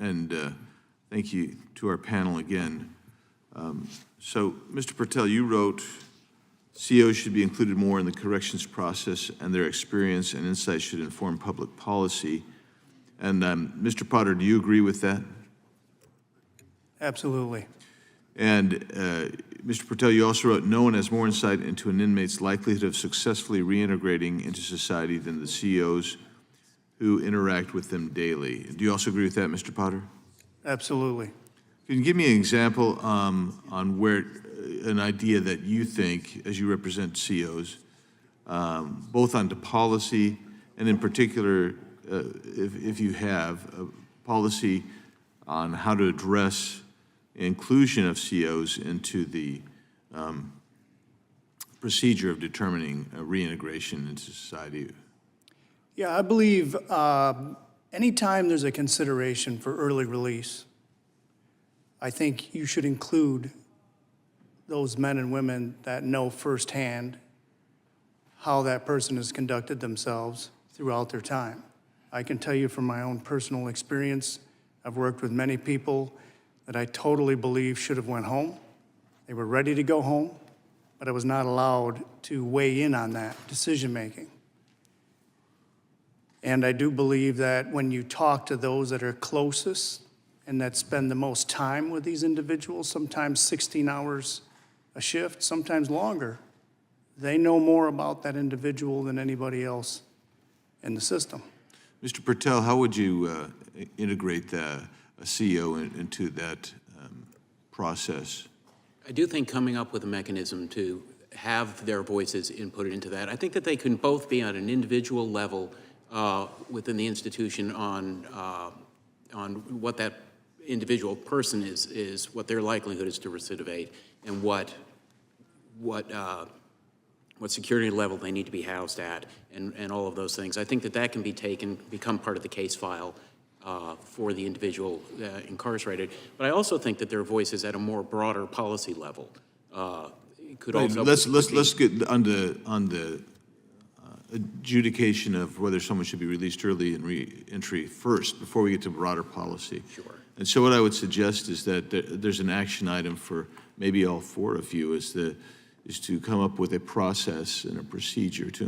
and thank you to our panel again. So, Mr. Patel, you wrote, COs should be included more in the corrections process, and their experience and insights should inform public policy. And Mr. Potter, do you agree with that? Absolutely. And Mr. Patel, you also wrote, no one has more insight into an inmate's likelihood of successfully reintegrating into society than the COs who interact with them daily. Do you also agree with that, Mr. Potter? Absolutely. Can you give me an example on where, an idea that you think, as you represent COs, both on the policy and in particular, if you have a policy on how to address inclusion of COs into the procedure of determining reintegration into society? Yeah, I believe anytime there's a consideration for early release, I think you should include those men and women that know firsthand how that person has conducted themselves throughout their time. I can tell you from my own personal experience, I've worked with many people that I totally believe should have went home. They were ready to go home, but I was not allowed to weigh in on that decision-making. And I do believe that when you talk to those that are closest and that spend the most time with these individuals, sometimes 16 hours a shift, sometimes longer, they know more about that individual than anybody else in the system. Mr. Patel, how would you integrate a CO into that process? I do think coming up with a mechanism to have their voices inputted into that, I think that they can both be on an individual level within the institution on what that individual person is what their likelihood is to recidivate, and what security level they need to be housed at, and all of those things. I think that can be become part of the case file for the individual incarcerated. But I also think that their voices at a more broader policy level could also. Let's get on the adjudication of whether someone should be released early in re-entry first, before we get to broader policy. Sure. And so what I would suggest is that there's an action item for maybe all four of you is to come up with a process and a procedure to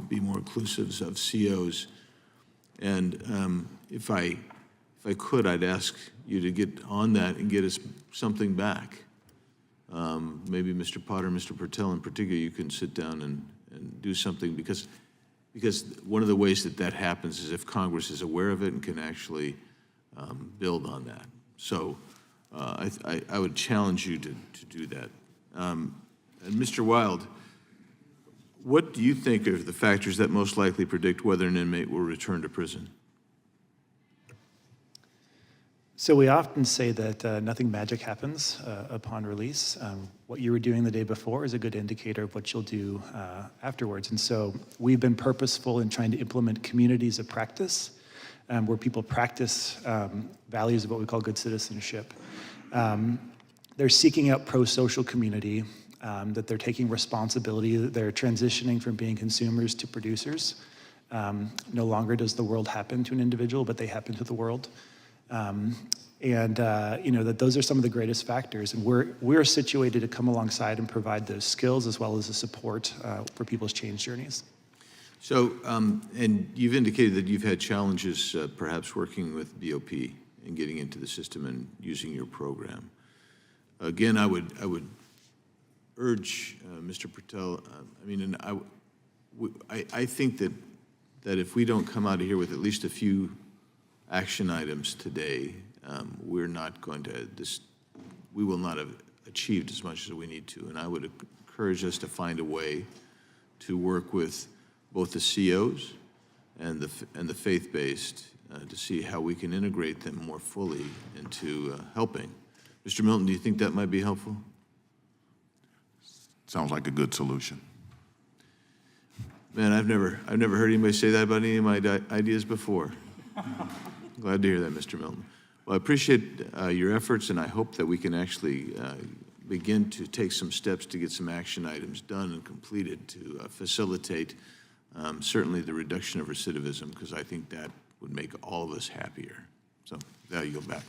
be more inclusive of COs. And if I could, I'd ask you to get on that and get us something back. Maybe Mr. Potter, Mr. Patel in particular, you can sit down and do something, because one of the ways that happens is if Congress is aware of it and can actually build on that. So I would challenge you to do that. And Mr. Wild, what do you think are the factors that most likely predict whether an inmate will return to prison? So we often say that nothing magic happens upon release. What you were doing the day before is a good indicator of what you'll do afterwards. And so we've been purposeful in trying to implement communities of practice where people practice values of what we call good citizenship. They're seeking out pro-social community, that they're taking responsibility, that they're transitioning from being consumers to producers. No longer does the world happen to an individual, but they happen to the world. That those are some of the greatest factors, and we're situated to come alongside and provide those skills as well as the support for people's change journeys. So, and you've indicated that you've had challenges perhaps working with BOP and getting into the system and using your program. Again, I would urge Mr. Patel, I think that if we don't come out of here with at least a few action items today, we will not have achieved as much as we need to. And I would encourage us to find a way to work with both the COs and the faith-based to see how we can integrate them more fully into helping. Mr. Milton, do you think that might be helpful? Sounds like a good solution. Man, I've never heard anybody say that about any of my ideas before. Glad to hear that, Mr. Milton. Well, I appreciate your efforts, and I hope that we can actually begin to take some steps to get some action items done and completed to facilitate certainly the reduction of recidivism, because I think that would make all of us happier. So I'll yield back.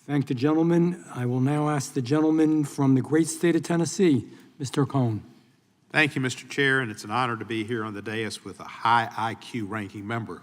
Thank the gentleman. I will now ask the gentleman from the great state of Tennessee, Mr. Cohn. Thank you, Mr. Chair, and it's an honor to be here on the dais with a high IQ ranking member.